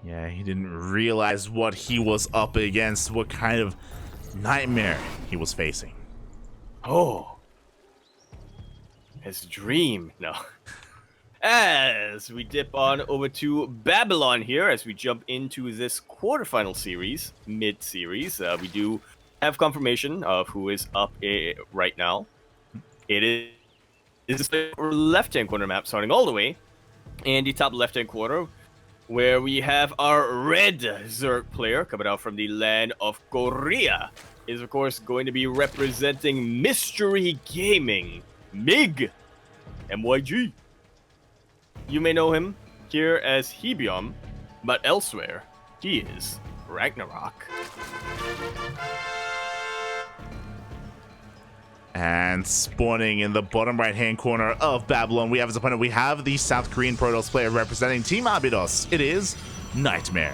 Yeah, he didn't realize what he was up against, what kind of nightmare he was facing. Oh. His dream. No. As we dip on over to Babylon here, as we jump into this quarterfinal series, mid-series, we do have confirmation of who is up right now. It is the left-hand corner map, starting all the way in the top left-hand corner, where we have our red Zerg player coming out from the land of Korea. Is of course going to be representing Mystery Gaming, MIG, MYG. You may know him here as Hebium, but elsewhere, he is RagnaroK. And spawning in the bottom right-hand corner of Babylon, we have as opponent, we have the South Korean Protoss player representing Team Abydos. It is NightMare.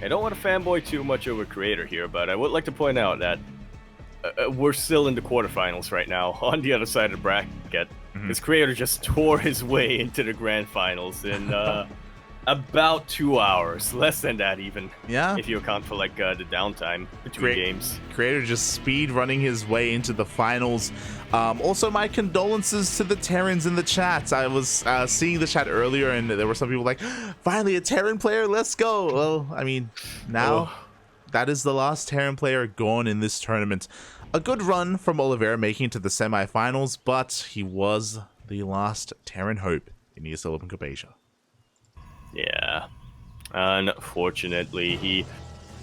I don't want to fanboy too much over Creator here, but I would like to point out that we're still in the quarterfinals right now on the other side of the bracket. His Creator just tore his way into the grand finals in about 2 hours, less than that even. Yeah, if you account for like the downtime between games. Creator just speed running his way into the finals. Also, my condolences to the Terrans in the chat. I was seeing the chat earlier, and there were some people like, "Finally, a Terran player, let's go!" Well, I mean, now that is the last Terran player gone in this tournament. A good run from Oliveira making it to the semifinals, but he was the last Terran hope in ESL Open Cup Asia. Yeah, unfortunately, he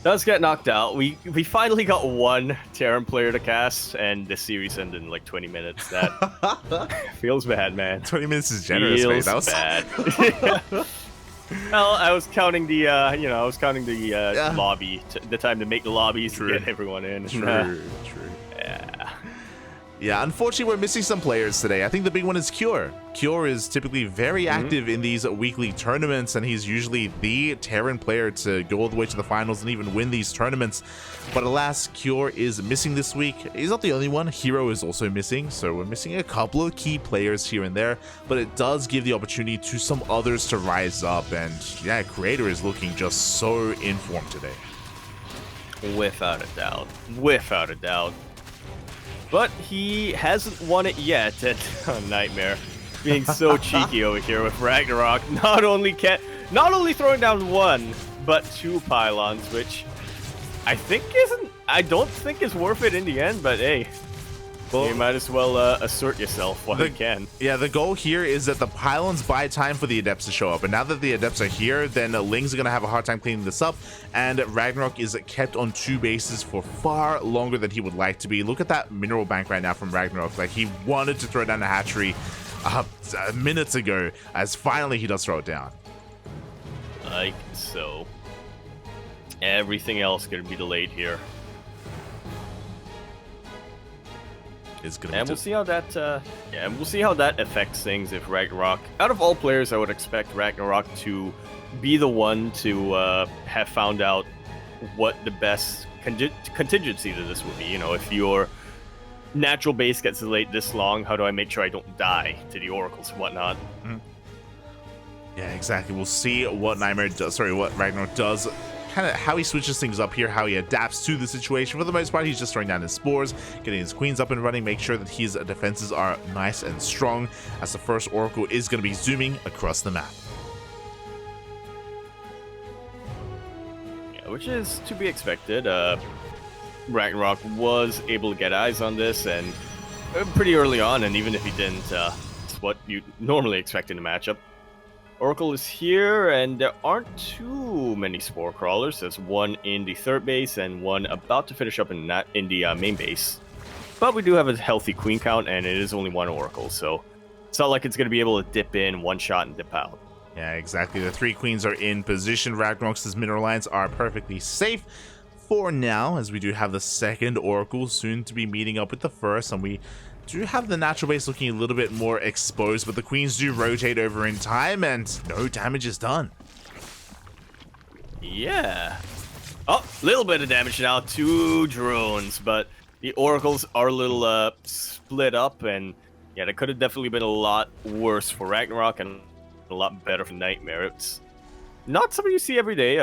does get knocked out. We finally got one Terran player to cast, and the series ended in like 20 minutes. That feels bad, man. 20 minutes is generous, mate. That was bad. Well, I was counting the, lobby, the time to make the lobbies to get everyone in. True. Yeah, unfortunately, we're missing some players today. I think the big one is Cure. Cure is typically very active in these weekly tournaments, and he's usually the Terran player to go all the way to the finals and even win these tournaments. But alas, Cure is missing this week. He's not the only one. Hero is also missing, so we're missing a couple of key players here and there, but it does give the opportunity to some others to rise up, and yeah, Creator is looking just so in form today. Without a doubt. Without a doubt. But he hasn't won it yet at NightMare. Being so cheeky over here with RagnaroK. Not only throwing down one, but two pylons, which I don't think is worth it in the end, but hey. Well, you might as well assert yourself while you can. Yeah, the goal here is that the pylons buy time for the Adepts to show up. And now that the Adepts are here, then Ling's going to have a hard time cleaning this up. And RagnaroK is kept on two bases for far longer than he would like to be. Look at that mineral bank right now from RagnaroK. Like, he wanted to throw down a hatchery minutes ago, as finally he does throw it down. Like so. Everything else going to be delayed here. And we'll see how that we'll see how that affects things if RagnaroK, out of all players, I would expect RagnaroK to be the one to have found out what the best contingency to this would be. You know, if your natural base gets delayed this long, how do I make sure I don't die to the oracles and whatnot? Yeah, exactly. We'll see what what RagnaroK does. Kind of how he switches things up here, how he adapts to the situation. For the most part, he's just throwing down his spores, getting his queens up and running, make sure that his defenses are nice and strong, as the first oracle is going to be zooming across the map. Yeah, which is to be expected. RagnaroK was able to get eyes on this, and pretty early on, and even if he didn't, it's what you normally expect in a matchup. Oracle is here, and there aren't too many spore crawlers. There's one in the third base and one about to finish up in the main base. But we do have a healthy queen count, and it is only one Oracle, so it's not like it's going to be able to dip in one shot and dip out. Yeah, exactly. The three queens are in position. RagnaroK's mineral lines are perfectly safe for now, as we do have the second Oracle soon to be meeting up with the first, and we do have the natural base looking a little bit more exposed, but the queens do rotate over in time, and no damage is done. Yeah. Oh, little bit of damage now. 2 drones, but the oracles are a little split up, and Yeah, that could have definitely been a lot worse for RagnaroK and a lot better for NightMare. It's not something you see every day.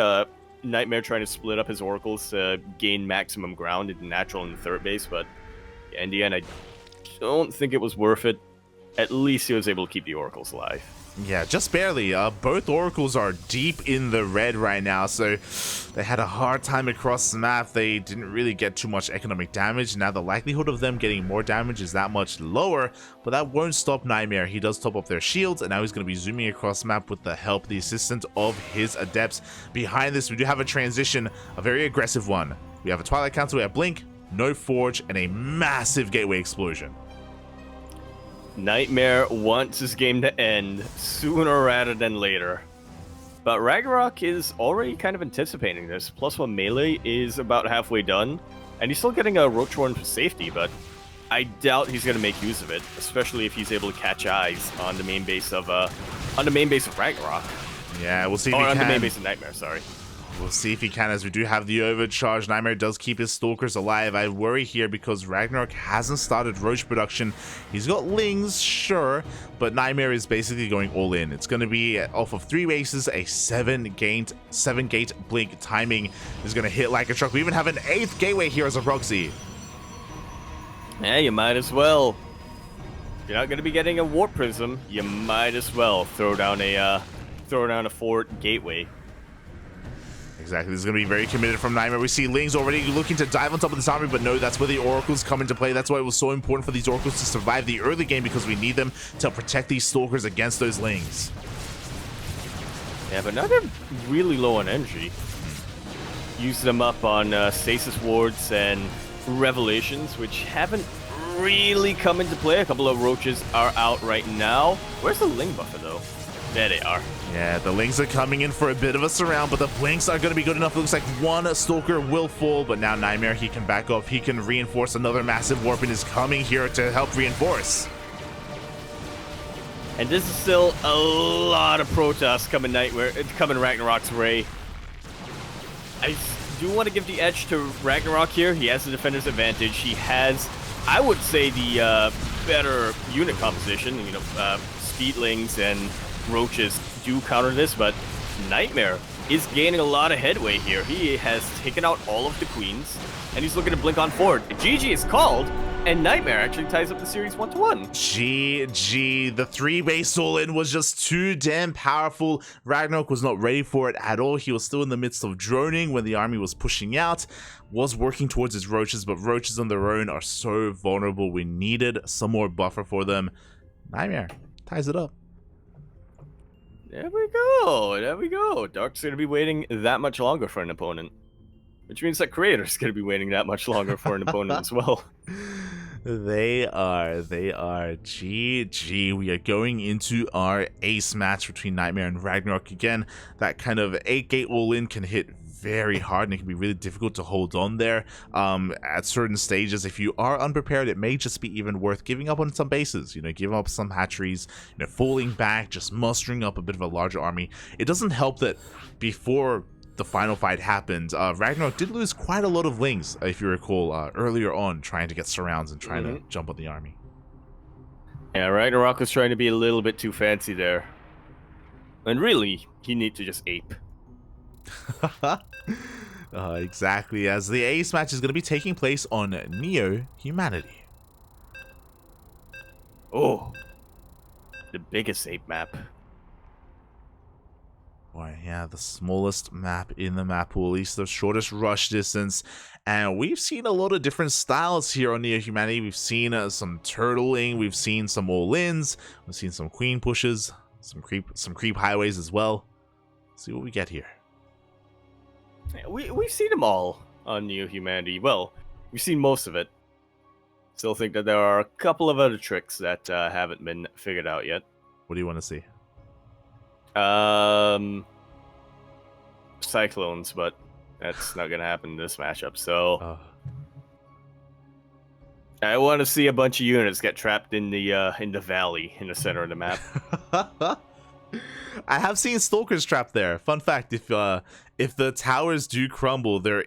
NightMare trying to split up his oracles to gain maximum ground in natural and third base, but yeah, in the end, I don't think it was worth it. At least he was able to keep the oracles alive. Yeah, just barely. Both oracles are deep in the red right now, so they had a hard time across the map. They didn't really get too much economic damage. Now the likelihood of them getting more damage is that much lower, but that won't stop NightMare. He does top up their shields, and now he's going to be zooming across the map with the help, the assistance of his adepts. Behind this, we do have a transition, a very aggressive one. We have a Twilight Council, we have Blink, no Forge, and a massive gateway explosion. NightMare wants this game to end sooner rather than later. But RagnaroK is already kind of anticipating this. +1 melee is about halfway done, and he's still getting a Roach Horn for safety, but I doubt he's going to make use of it, especially if he's able to catch eyes on the main base of RagnaroK. Yeah, we'll see if he can. On the main base of NightMare, sorry. We'll see if he can, as we do have the overcharge. NightMare does keep his Stalkers alive. I worry here because RagnaroK hasn't started Roach production. He's got Lings, sure, but NightMare is basically going all in. It's going to be off of 3 bases, a 7-gate Blink timing is going to hit like a truck. We even have an 8th gateway here as a proxy. Yeah, you might as well. If you're not going to be getting a Warp Prism, you might as well throw down a 4th gateway. Exactly, this is going to be very committed from NightMare. We see Lings already looking to dive on top of this army, but no, that's where the Oracles come into play. That's why it was so important for these Oracles to survive the early game, because we need them to protect these Stalkers against those Lings. Yeah, but now they're really low on energy. Use them up on Stasis Wards and Revelations, which haven't really come into play. A couple of Roaches are out right now. Where's the Ling buffer, though? There they are. Yeah, the Lings are coming in for a bit of a surround, but the Blinks are going to be good enough. It looks like one Stalker will fall, but now NightMare, he can back off. He can reinforce. Another massive Warping is coming here to help reinforce. And this is still a lot of Protoss coming RagnaroK's way. I do want to give the edge to RagnaroK here. He has the defender's advantage. He has, I would say, the better unit composition. You know, Speedlings and Roaches do counter this, but NightMare is gaining a lot of headway here. He has taken out all of the queens, and he's looking to blink on forward. GG is called, and NightMare actually ties up the series 1-1. GG. The 3-base all-in was just too damn powerful. RagnaroK was not ready for it at all. He was still in the midst of droning when the army was pushing out, was working towards his Roaches, but Roaches on their own are so vulnerable. We needed some more buffer for them. NightMare ties it up. There we go. There we go. Dark's going to be waiting that much longer for an opponent. Which means that Creator's going to be waiting that much longer for an opponent as well. They are. GG. We are going into our ace match between NightMare and RagnaroK. Again, that kind of 8-gate all-in can hit very hard, and it can be really difficult to hold on there at certain stages. If you are unprepared, it may just be even worth giving up on some bases, you know, giving up some hatcheries, you know, falling back, just mustering up a bit of a larger army. It doesn't help that before the final fight happened, RagnaroK did lose quite a lot of Lings, if you recall, earlier on, trying to get surrounds and trying to jump on the army. Yeah, RagnaroK was trying to be a little bit too fancy there, and really he needs to just ape. Exactly, as the ace match is going to be taking place on Neo Humanity. Oh, the biggest ape map. Boy, yeah, the smallest map in the map pool, at least the shortest rush distance. And we've seen a lot of different styles here on Neo Humanity. We've seen some turtling, we've seen some all-ins, we've seen some queen pushes, some creep highways as well. Let's see what we get here. We've seen them all on Neo Humanity. Well, we've seen most of it. Still think that there are a couple of other tricks that haven't been figured out yet. What do you want to see? Cyclones, but that's not gonna happen in this matchup. So I want to see a bunch of units get trapped in the valley in the center of the map. I have seen Stalkers trapped there. Fun fact: if the towers do crumble, there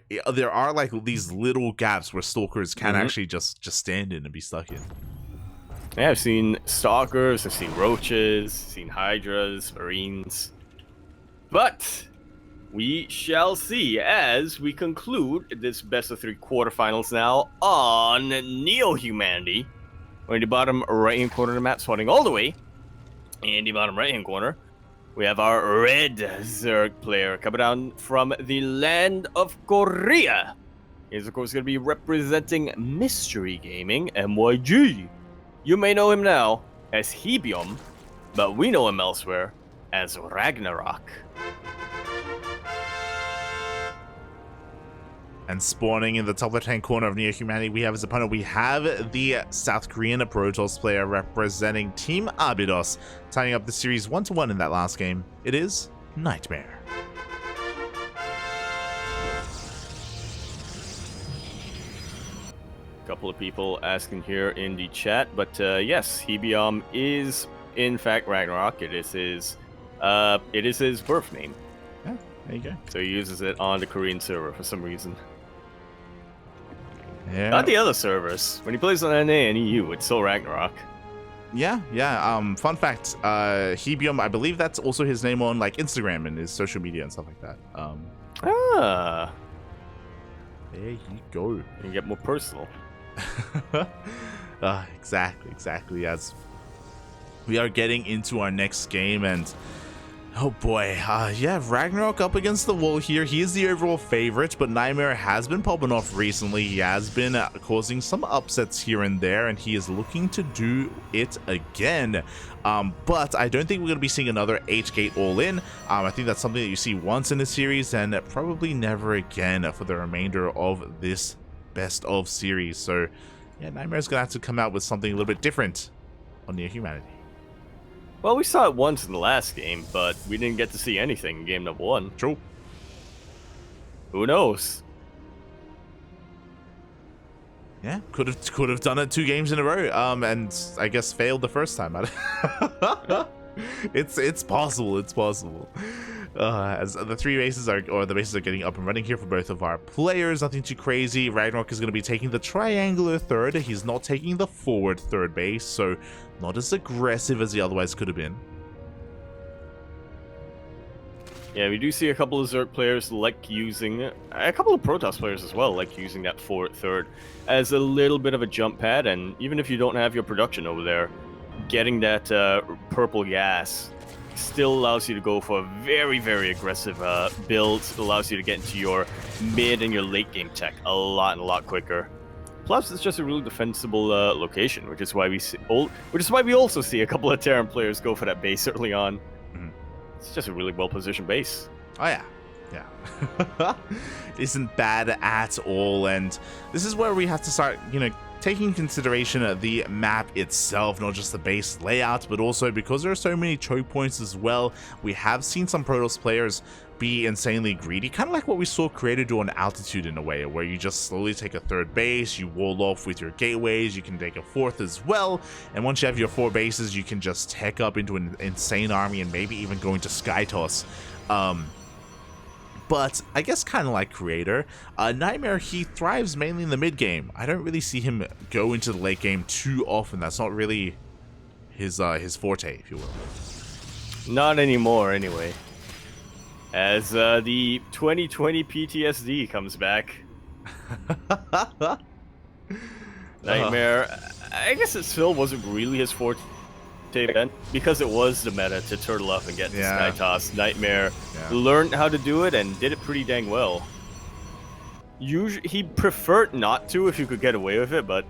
are like these little gaps where Stalkers can actually just stand in and be stuck in. Yeah, I've seen stalkers, I've seen roaches, seen hydras, marines. But we shall see as we conclude this best of 3 quarterfinals now on Neo Humanity. We're in the bottom right hand corner of the map, swatting all the way. In the bottom right hand corner, we have our red Zerg player coming down from the land of Korea. He's of course going to be representing Mystery Gaming, MYG. You may know him now as Hebium, but we know him elsewhere as RagnaroK. And spawning in the top left-hand corner of Neo Humanity, we have his opponent. We have the South Korean Protoss player representing Team Abydos, tying up the series 1-1 in that last game. It is NightMare. Couple of people asking here in the chat, but yes, Hebium is in fact RagnaroK. It is his birth name. Yeah, there you go. So he uses it on the Korean server for some reason. Yeah. Not the other servers. When he plays on NA and EU, it's still RagnaroK. Yeah. Fun fact, Hebium, I believe that's also his name on like Instagram and his social media and stuff like that. There you go. You get more personal. Exactly. As we are getting into our next game, and oh boy, yeah, RagnaroK up against the wall here. He is the overall favorite, but NightMare has been popping off recently. He has been causing some upsets here and there, and he is looking to do it again. But I don't think we're going to be seeing another H-Gate all-in. I think that's something that you see once in the series, and probably never again for the remainder of this best of series. So yeah, NightMare's going to have to come out with something a little bit different on Neo Humanity. Well, we saw it once in the last game, but we didn't get to see anything in game number 1. True. Who knows? Yeah, could have done it 2 games in a row, and I guess failed the first time. It's possible. It's possible. As the bases are getting up and running here for both of our players. Nothing too crazy. RagnaroK is going to be taking the triangular third. He's not taking the forward third base, so not as aggressive as he otherwise could have been. Yeah, we do see a couple of Zerg players like using, a couple of Protoss players as well, like using that forward third as a little bit of a jump pad, and even if you don't have your production over there, getting that purple gas still allows you to go for a very, very aggressive build. It allows you to get into your mid and your late game tech a lot quicker. Plus, it's just a really defensible location, which is why we also see a couple of Terran players go for that base early on. It's just a really well-positioned base. Oh, yeah. Isn't bad at all, and this is where we have to start, taking into consideration the map itself, not just the base layout, but also because there are so many choke points as well. We have seen some Protoss players be insanely greedy, kind of like what we saw Creator do on Altitude in a way, where you just slowly take a third base, you wall off with your gateways, you can take a fourth as well, and once you have your 4 bases, you can just tech up into an insane army and maybe even go into Sky Toss. But I guess kind of like Creator, NightMare, he thrives mainly in the mid game. I don't really see him go into the late game too often. That's not really his forte, if you will. Not anymore, anyway. As the 2020 PTSD comes back. NightMare, I guess it still wasn't really his forte then, because it was the meta to turtle up and get the Sky Toss. NightMare learned how to do it and did it pretty dang well. Usually, he preferred not to if you could get away with it, but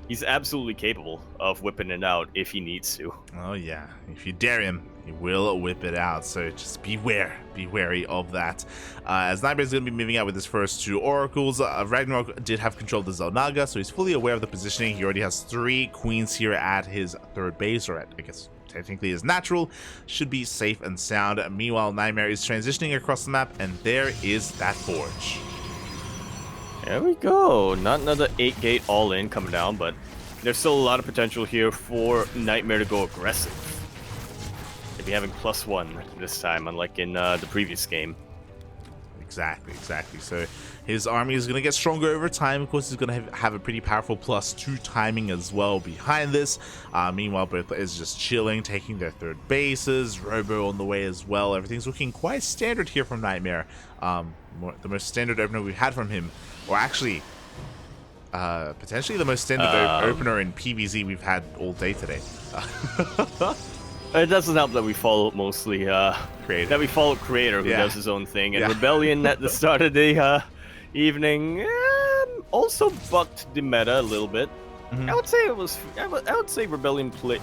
he's absolutely capable of whipping it out if he needs to. Oh yeah, if you dare him, he will whip it out, so just be wary of that. As NightMare is going to be moving out with his first 2 oracles, RagnaroK did have control of the Zelnaga, so he's fully aware of the positioning. He already has 3 queens here at his third base, or at, I guess, technically his natural. Should be safe and sound. Meanwhile, NightMare is transitioning across the map, and there is that forge. There we go. Not another 8-gate all-in coming down, but there's still a lot of potential here for NightMare to go aggressive. Maybe having +1 this time, unlike in the previous game. Exactly. So his army is going to get stronger over time. Of course, he's going to have a pretty powerful +2 timing as well behind this. Meanwhile, both is just chilling, taking their third bases. Robo on the way as well. Everything's looking quite standard here from NightMare. The most standard opener we've had from him, or actually, potentially the most standard opener in PvZ we've had all day today. It doesn't help that we follow mostly Creator. That we follow Creator, who does his own thing, and Rebellion at the start of the evening also bucked the meta a little bit. I would say it was. I would say Rebellion played.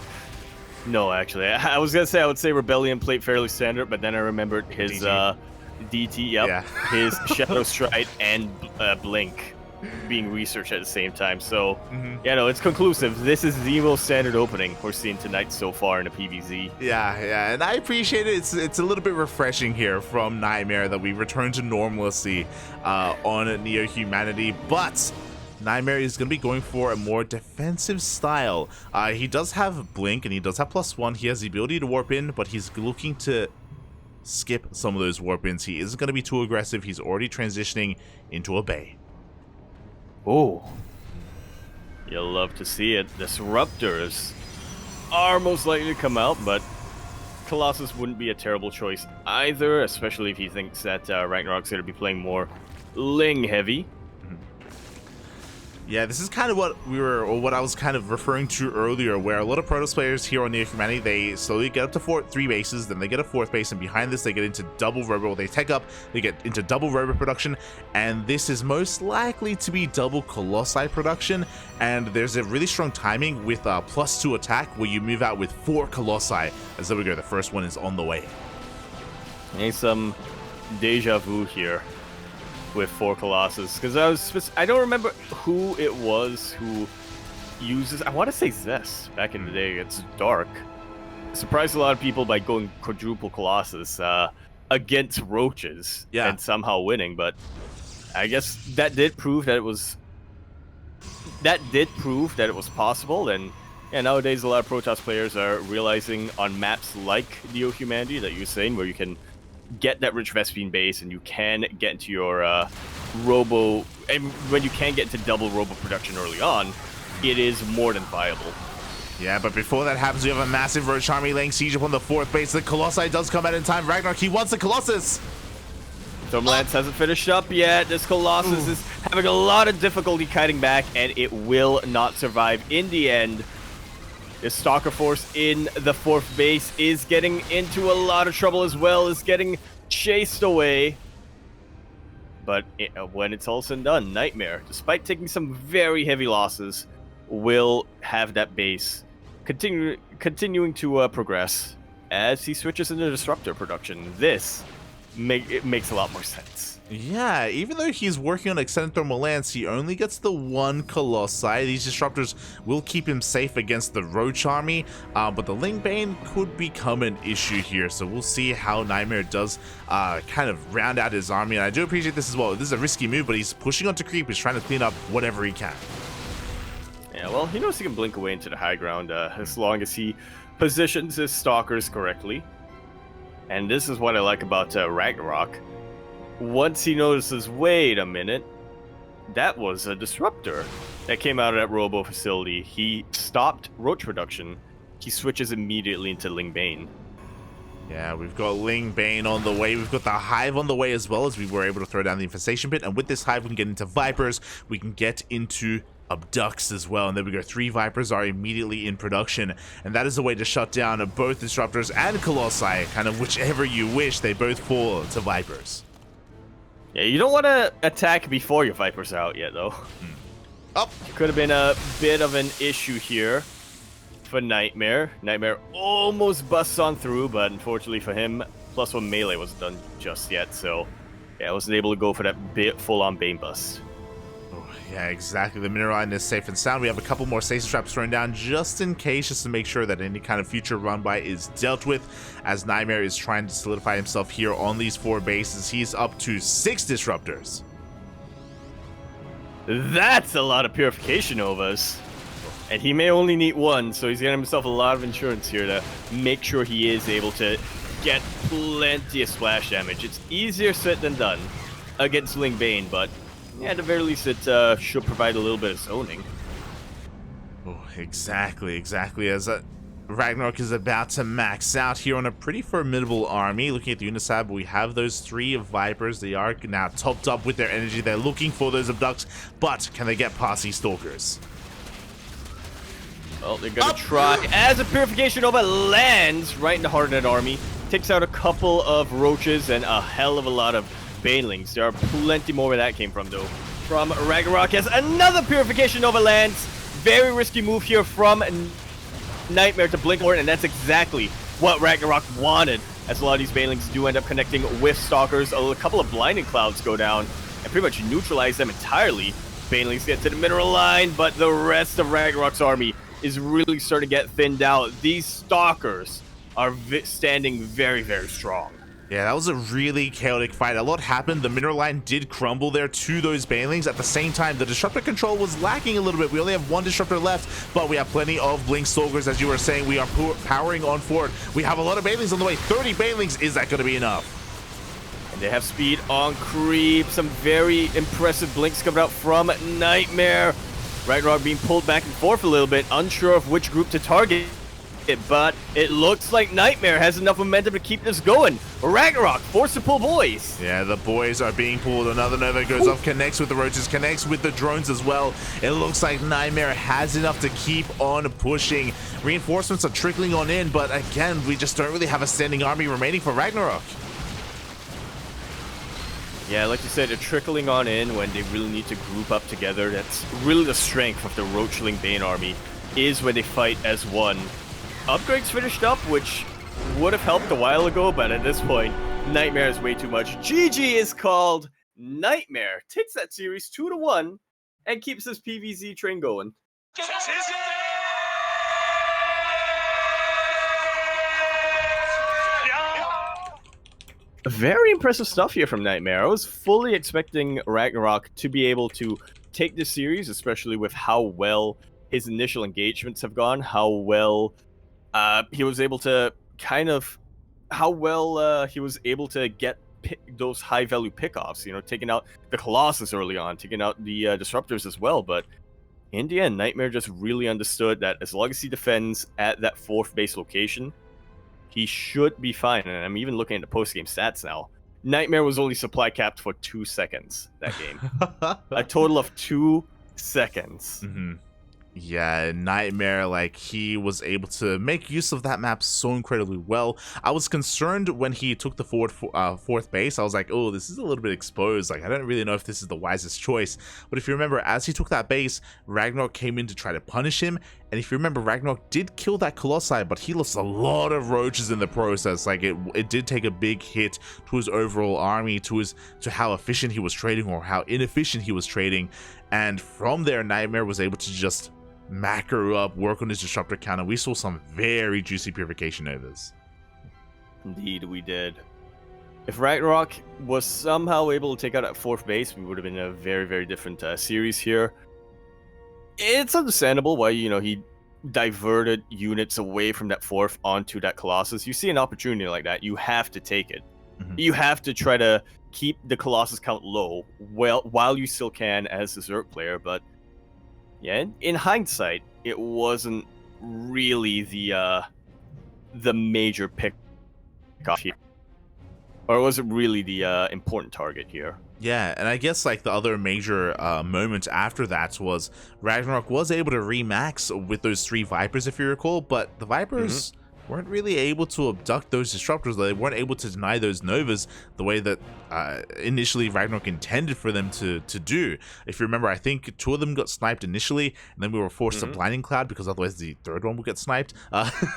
No, actually, I was gonna say I would say Rebellion played fairly standard, but then I remembered his DT, his Shadow Stride and Blink being researched at the same time. So, it's conclusive. This is the most standard opening we're seeing tonight so far in the PvZ. Yeah, and I appreciate it. It's a little bit refreshing here from NightMare that we return to normalcy on Neo Humanity, but NightMare is going to be going for a more defensive style. He does have Blink and he does have +1. He has the ability to warp in, but he's looking to skip some of those warp ins. He isn't going to be too aggressive. He's already transitioning into a Bay. Oh, you'll love to see it. Disruptors are most likely to come out, but Colossus wouldn't be a terrible choice either, especially if he thinks that RagnaroK's going to be playing more Ling heavy. Yeah, this is kind of what I was kind of referring to earlier, where a lot of Protoss players here on Neo Humanity, they slowly get up to 3 bases, then they get a 4th base, and behind this they get into double Robo. They tech up, they get into double Robo production, and this is most likely to be double Colossi production. And there's a really strong timing with +2 attack, where you move out with 4 Colossi. As there we go, the first one is on the way. Ain't some deja vu here with 4 Colossus, because I don't remember who it was who uses, I want to say Zest back in the day. It's dark. Surprised a lot of people by going quadruple Colossus against roaches and somehow winning, but I guess that did prove that it was possible. And nowadays a lot of Protoss players are realizing on maps like Neo Humanity that you're saying, where you can get that rich Vespine base and you can get into your Robo, and when you can get into double Robo production early on, it is more than viable. Yeah, but before that happens, we have a massive Roach army laying siege upon the 4th base. The Colossi does come out in time. RagnaroK, he wants the Colossus! Stormlance hasn't finished up yet. This Colossus is having a lot of difficulty kiting back, and it will not survive in the end. The Stalker Force in the 4th base is getting into a lot of trouble as well, is getting chased away. But when it's all said and done, NightMare, despite taking some very heavy losses, will have that base continuing to progress as he switches into Disruptor production. This makes a lot more sense. Yeah, even though he's working on Extended Thermal Lance, he only gets the 1 Colossi. These Disruptors will keep him safe against the Roach army, but the Ling Bane could become an issue here, so we'll see how NightMare does kind of round out his army. And I do appreciate this as well. This is a risky move, but he's pushing onto creep. He's trying to clean up whatever he can. Yeah, well, he knows he can blink away into the high ground as long as he positions his Stalkers correctly. And this is what I like about RagnaroK. Once he notices, wait a minute, that was a Disruptor that came out of that Robo facility. He stopped Roach production. He switches immediately into Ling Bane. Yeah, we've got Ling Bane on the way. We've got the Hive on the way as well, as we were able to throw down the Infestation Pit. And with this Hive, we can get into Vipers. We can get into Abducts as well. And there we go. 3 Vipers are immediately in production. And that is a way to shut down both Disruptors and Colossi. Kind of whichever you wish. They both fall to Vipers. Yeah, you don't want to attack before your Vipers are out yet, though. Could have been a bit of an issue here for NightMare. NightMare almost busts on through, but unfortunately for him, +1 melee wasn't done just yet, so yeah, I wasn't able to go for that full-on Bane bust. Yeah, exactly. The Mineral Island is safe and sound. We have a couple more stasis traps thrown down just in case, just to make sure that any kind of future run-by is dealt with, as NightMare is trying to solidify himself here on these 4 bases. He's up to 6 Disruptors. That's a lot of Purification Novas. And he may only need 1, so he's getting himself a lot of insurance here to make sure he is able to get plenty of splash damage. It's easier said than done. against Ling Bane, but yeah, at the very least, it should provide a little bit of zoning. Oh, exactly. As RagnaroK is about to max out here on a pretty formidable army. Looking at the unit side, we have those 3 Vipers. They are now topped up with their energy. They're looking for those abducts, but can they get past these stalkers? Well, they're gonna try. As a Purification Nova lands right in the heart of that army, takes out a couple of roaches and a hell of a lot of banelings. There are plenty more where that came from, though. From RagnaroK, as another Purification Nova lands. Very risky move here from NightMare to Blinkhorn, and that's exactly what RagnaroK wanted, as a lot of these banelings do end up connecting with stalkers. A couple of blinding clouds go down and pretty much neutralize them entirely. Banelings get to the mineral line, but the rest of RagnaroK's army is really starting to get thinned out. These stalkers are standing very, very strong. Yeah, that was a really chaotic fight. A lot happened. The mineral line did crumble there to those banelings. At the same time, the disruptor control was lacking a little bit. We only have 1 disruptor left, but we have plenty of blink stalkers. As you were saying, we are powering on forward. We have a lot of banelings on the way. 30 banelings. Is that going to be enough? And they have speed on creep. Some very impressive blinks coming out from NightMare. RagnaroK being pulled back and forth a little bit, unsure of which group to target. But it looks like NightMare has enough momentum to keep this going. RagnaroK forced to pull boys. Yeah, the boys are being pulled. Another Nova goes off, connects with the roaches, connects with the drones as well. It looks like NightMare has enough to keep on pushing. Reinforcements are trickling on in, but again, we just don't really have a standing army remaining for RagnaroK. Yeah, like you said, they're trickling on in when they really need to group up together. That's really the strength of the Roachling Bane army, is when they fight as one. Upgrades finished up, which would have helped a while ago, but at this point, NightMare is way too much. GG is called. NightMare takes that series 2-1 and keeps this PvZ train going. Very impressive stuff here from NightMare. I was fully expecting RagnaroK to be able to take this series, especially with how well his initial engagements have gone, how well he was able to get those high-value pickoffs, you know, taking out the Colossus early on, taking out the Disruptors as well, but in the end, NightMare just really understood that as long as he defends at that 4th base location, he should be fine. And I'm even looking at the post-game stats now. NightMare was only supply capped for 2 seconds that game. A total of 2 seconds. Mm-hmm. Yeah, NightMare, like, he was able to make use of that map so incredibly well. I was concerned when he took the 4th base. I was like, oh, this is a little bit exposed. Like, I don't really know if this is the wisest choice. But if you remember, as he took that base, RagnaroK came in to try to punish him. And if you remember, RagnaroK did kill that Colossi, but he lost a lot of roaches in the process. Like, it did take a big hit to his overall army, to how efficient he was trading or how inefficient he was trading. And from there, NightMare was able to just macro up, work on his disruptor count, and we saw some very juicy purification novas. Indeed, we did. If RagnaroK was somehow able to take out that 4th base, we would have been in a very, very different series here. It's understandable why, you know, he diverted units away from that 4th onto that Colossus. You see an opportunity like that, you have to take it. Mm-hmm. You have to try to keep the Colossus count low while you still can as a Zerg player, but yeah, in hindsight, it wasn't really the major pick off here. Or it wasn't really the important target here. Yeah, and I guess like the other major moment after that was RagnaroK was able to remax with those 3 Vipers, if you recall, but the Vipers weren't really able to abduct those disruptors. They weren't able to deny those novas the way that initially RagnaroK intended for them to do. If you remember, I think 2 of them got sniped initially, and then we were forced to blinding cloud because otherwise the 3rd one would get sniped.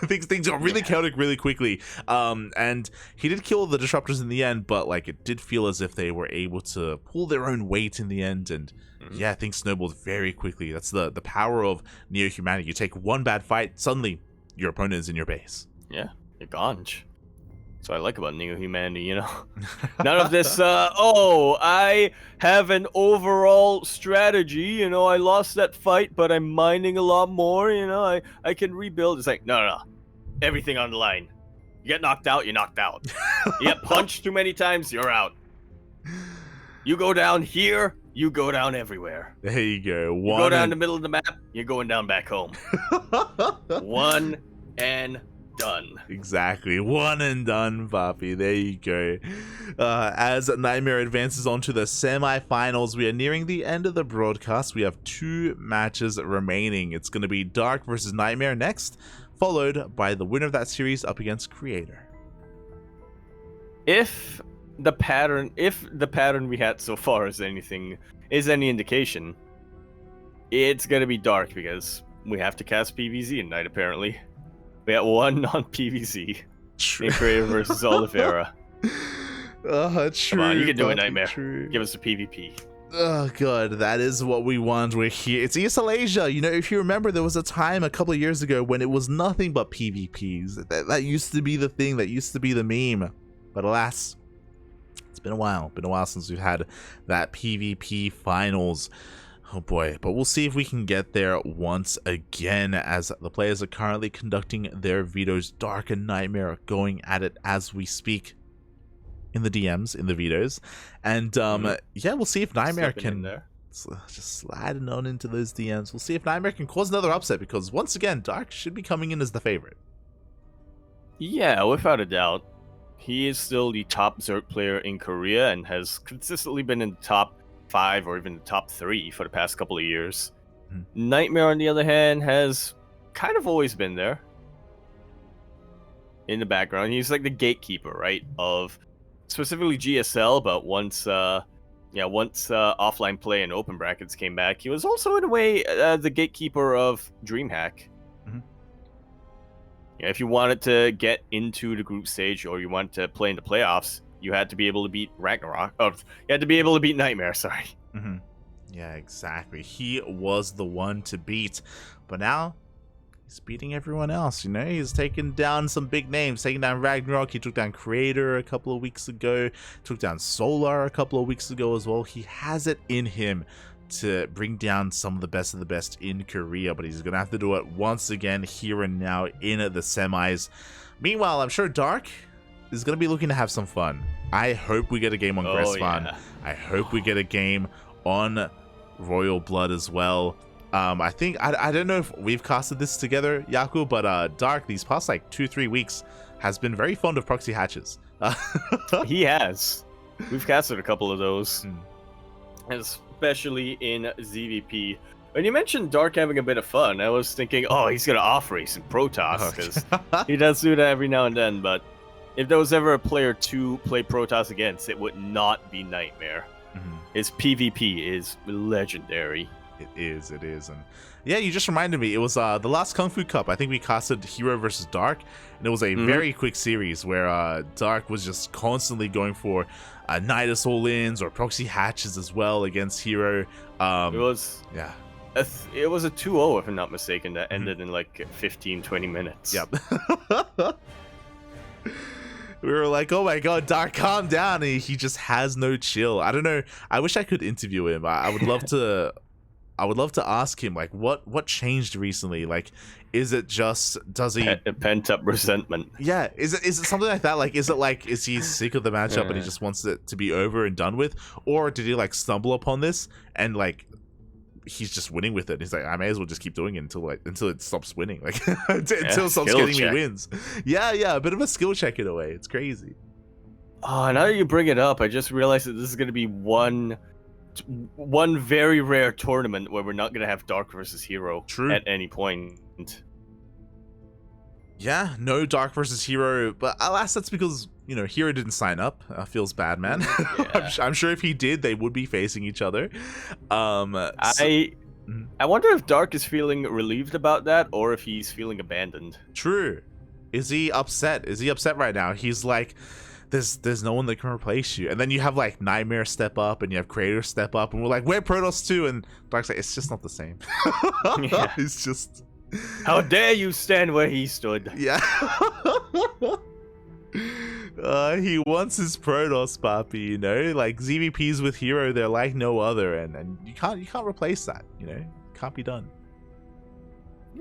Things got really chaotic really quickly, and he did kill the disruptors in the end, but like it did feel as if they were able to pull their own weight in the end, and yeah, things snowballed very quickly. That's the power of neo-humanity. You take one bad fight, suddenly your opponent is in your base. Yeah, you're gone. That's what I like about neo-humanity, you know? None of this, oh, I have an overall strategy, you know, I lost that fight, but I'm mining a lot more, you know, I can rebuild. It's like, no. Everything on the line. You get knocked out, you're knocked out. You get punched too many times, you're out. You go down here, you go down everywhere. There you go. You go down the middle of the map, you're going down back home. One and done. Exactly. One and done, Papi. There you go. As NightMare advances on to the semi-finals, we are nearing the end of the broadcast. We have 2 matches remaining. It's going to be Dark versus NightMare next, followed by the winner of that series up against Creator. If the pattern we had so far is any indication, it's going to be Dark because we have to cast PvZ at night, apparently. We got 1 non-PvZ in Creator versus Oliveira. True. Come on, you can do it, NightMare. True. Give us the PvP. Oh god, that is what we want. We're here. It's ESL Asia. You know, if you remember, there was a time a couple of years ago when it was nothing but PvPs. That used to be the thing. That used to be the meme. But alas, it's been a while. Been a while since we've had that PvP finals. Oh boy, but we'll see if we can get there once again, as the players are currently conducting their vetoes. Dark and NightMare are going at it as we speak in the DMs, in the vetoes. And yeah, we'll see if NightMare can just slide on into those DMs. We'll see if NightMare can cause another upset, because once again, Dark should be coming in as the favorite. Yeah, without a doubt. He is still the top Zerg player in Korea and has consistently been in the top 5 or even the top 3 for the past couple of years. NightMare, on the other hand, has kind of always been there in the background. He's like the gatekeeper, right, of specifically GSL, but once offline play and open brackets came back, he was also in a way the gatekeeper of DreamHack. If you wanted to get into the group stage or you wanted to play in the playoffs, you had to be able to beat RagnaroK. Oh, you had to be able to beat NightMare, sorry. Yeah, exactly. He was the one to beat. But now, he's beating everyone else, you know? He's taken down some big names. Taking down RagnaroK. He took down Creator a couple of weeks ago. Took down Solar a couple of weeks ago as well. He has it in him to bring down some of the best in Korea, but he's gonna have to do it once again here and now in the semis. Meanwhile, I'm sure Dark is gonna be looking to have some fun. I hope we get a game on Gressvan. Yeah. I hope we get a game on Royal Blood as well. I think I don't know if we've casted this together, Yaku, but Dark these past like 2-3 weeks has been very fond of proxy hatches. He has. We've casted a couple of those. Especially in ZvP. When you mentioned Dark having a bit of fun, I was thinking, oh, he's gonna off-race in Protoss, because he does do that every now and then, but if there was ever a player to play Protoss against, it would not be NightMare. His PvP is legendary. It is. And yeah, you just reminded me, it was the last Kung Fu Cup. I think we casted Hero versus Dark, and it was a very quick series where Dark was just constantly going for Nidus all-ins or proxy hatches as well against Hero. It was a 2-0 if I'm not mistaken, that ended in like 15-20 minutes. Yep. We were like, oh my god, Dark, calm down. And he just has no chill. I don't know, I wish I could interview him. I would love to ask him, like, what changed recently? Like, is it just, does he pent up resentment? Yeah, is it something like that? Like, is he sick of the matchup and he just wants it to be over and done with? Or did he like stumble upon this and like he's just winning with it? He's like, I may as well just keep doing it until it stops winning, like until it stops getting me wins. Yeah, a bit of a skill check in a way. It's crazy. Oh, now that you bring it up, I just realized that this is going to be one very rare tournament where we're not going to have Dark versus Hero at any point. Yeah, no Dark versus Hero, but alas, that's because, you know, Hero didn't sign up. Feels bad, man. Yeah. I'm sure if he did, they would be facing each other. I wonder if Dark is feeling relieved about that, or if he's feeling abandoned. True. Is he upset? Is he upset right now? He's like, there's no one that can replace you. And then you have like NightMare step up and you have Creator step up and we're like, we're Protoss too, and Dark's like, it's just not the same. Yeah. It's just, how dare you stand where he stood? Yeah. He wants his Protoss, papi, you know? Like, ZvPs with Hero, they're like no other, and you can't replace that, you know? Can't be done.